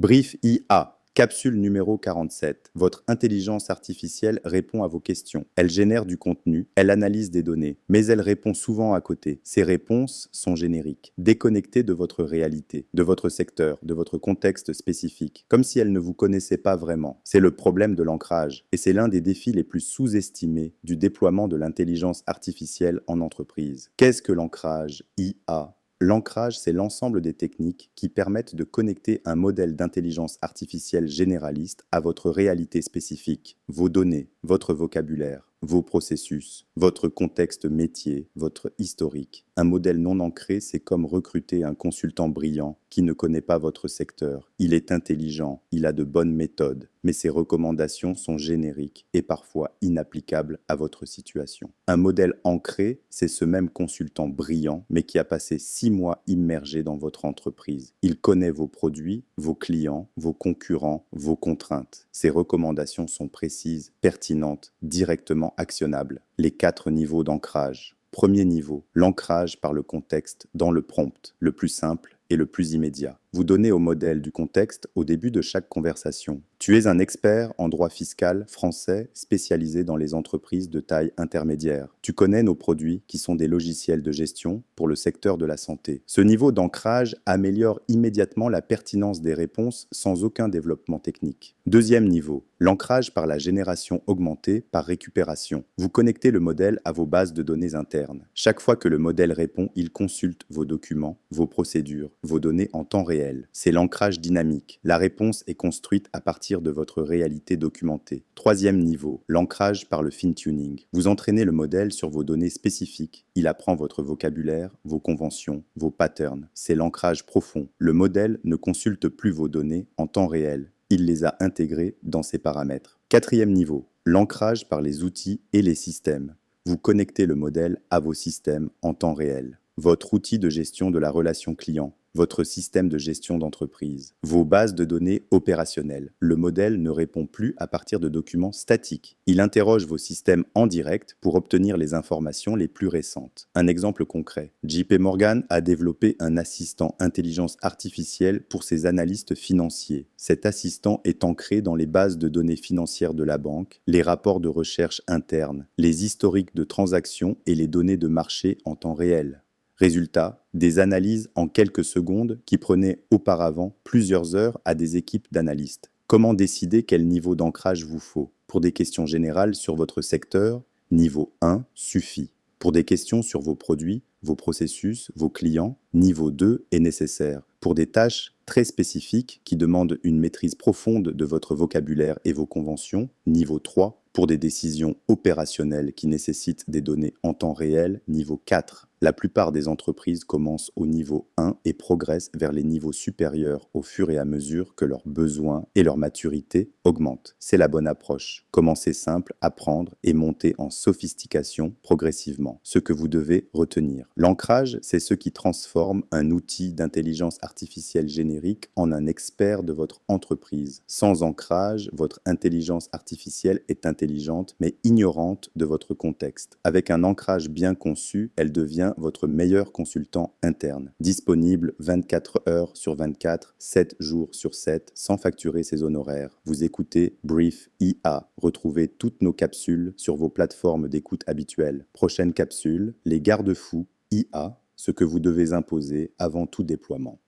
Brief IA, capsule numéro 47. Votre intelligence artificielle répond à vos questions. Elle génère du contenu, elle analyse des données, mais elle répond souvent à côté. Ces réponses sont génériques, déconnectées de votre réalité, de votre secteur, de votre contexte spécifique, comme si elles ne vous connaissaient pas vraiment. C'est le problème de l'ancrage, et c'est l'un des défis les plus sous-estimés du déploiement de l'intelligence artificielle en entreprise. Qu'est-ce que l'ancrage IA? L'ancrage, c'est l'ensemble des techniques qui permettent de connecter un modèle d'intelligence artificielle généraliste à votre réalité spécifique, vos données, votre vocabulaire, vos processus, votre contexte métier, votre historique. Un modèle non ancré, c'est comme recruter un consultant brillant qui ne connaît pas votre secteur. Il est intelligent, il a de bonnes méthodes, mais ses recommandations sont génériques et parfois inapplicables à votre situation. Un modèle ancré, c'est ce même consultant brillant, mais qui a passé 6 mois immergé dans votre entreprise. Il connaît vos produits, vos clients, vos concurrents, vos contraintes. Ses recommandations sont précises, pertinentes, directement actionnables. Les 4 niveaux d'ancrage. Premier niveau, l'ancrage par le contexte dans le prompt, le plus simple et le plus immédiat. Vous donnez au modèle du contexte au début de chaque conversation. Tu es un expert en droit fiscal français spécialisé dans les entreprises de taille intermédiaire. Tu connais nos produits qui sont des logiciels de gestion pour le secteur de la santé. Ce niveau d'ancrage améliore immédiatement la pertinence des réponses sans aucun développement technique. Deuxième niveau, l'ancrage par la génération augmentée par récupération. Vous connectez le modèle à vos bases de données internes. Chaque fois que le modèle répond, il consulte vos documents, vos procédures, vos données en temps réel. C'est l'ancrage dynamique. La réponse est construite à partir de votre réalité documentée. Troisième niveau, l'ancrage par le fine-tuning. Vous entraînez le modèle sur vos données spécifiques. Il apprend votre vocabulaire, vos conventions, vos patterns. C'est l'ancrage profond. Le modèle ne consulte plus vos données en temps réel. Il les a intégrées dans ses paramètres. Quatrième niveau, l'ancrage par les outils et les systèmes. Vous connectez le modèle à vos systèmes en temps réel. Votre outil de gestion de la relation client, votre système de gestion d'entreprise, vos bases de données opérationnelles. Le modèle ne répond plus à partir de documents statiques. Il interroge vos systèmes en direct pour obtenir les informations les plus récentes. Un exemple concret. JP Morgan a développé un assistant intelligence artificielle pour ses analystes financiers. Cet assistant est ancré dans les bases de données financières de la banque, les rapports de recherche internes, les historiques de transactions et les données de marché en temps réel. Résultat, des analyses en quelques secondes qui prenaient auparavant plusieurs heures à des équipes d'analystes. Comment décider quel niveau d'ancrage vous faut? Pour des questions générales sur votre secteur, niveau 1 suffit. Pour des questions sur vos produits, vos processus, vos clients, niveau 2 est nécessaire. Pour des tâches très spécifiques qui demandent une maîtrise profonde de votre vocabulaire et vos conventions, niveau 3. Pour des décisions opérationnelles qui nécessitent des données en temps réel, niveau 4. La plupart des entreprises commencent au niveau 1 et progressent vers les niveaux supérieurs au fur et à mesure que leurs besoins et leur maturité augmentent. C'est la bonne approche. Commencez simple, apprendre et monter en sophistication progressivement. Ce que vous devez retenir. L'ancrage, c'est ce qui transforme un outil d'intelligence artificielle générique en un expert de votre entreprise. Sans ancrage, votre intelligence artificielle est intelligente mais ignorante de votre contexte. Avec un ancrage bien conçu, elle devient votre meilleur consultant interne. Disponible 24 heures sur 24, 7 jours sur 7, sans facturer ses honoraires. Vous écoutez Brief IA. Retrouvez toutes nos capsules sur vos plateformes d'écoute habituelles. Prochaine capsule, les garde-fous IA, ce que vous devez imposer avant tout déploiement.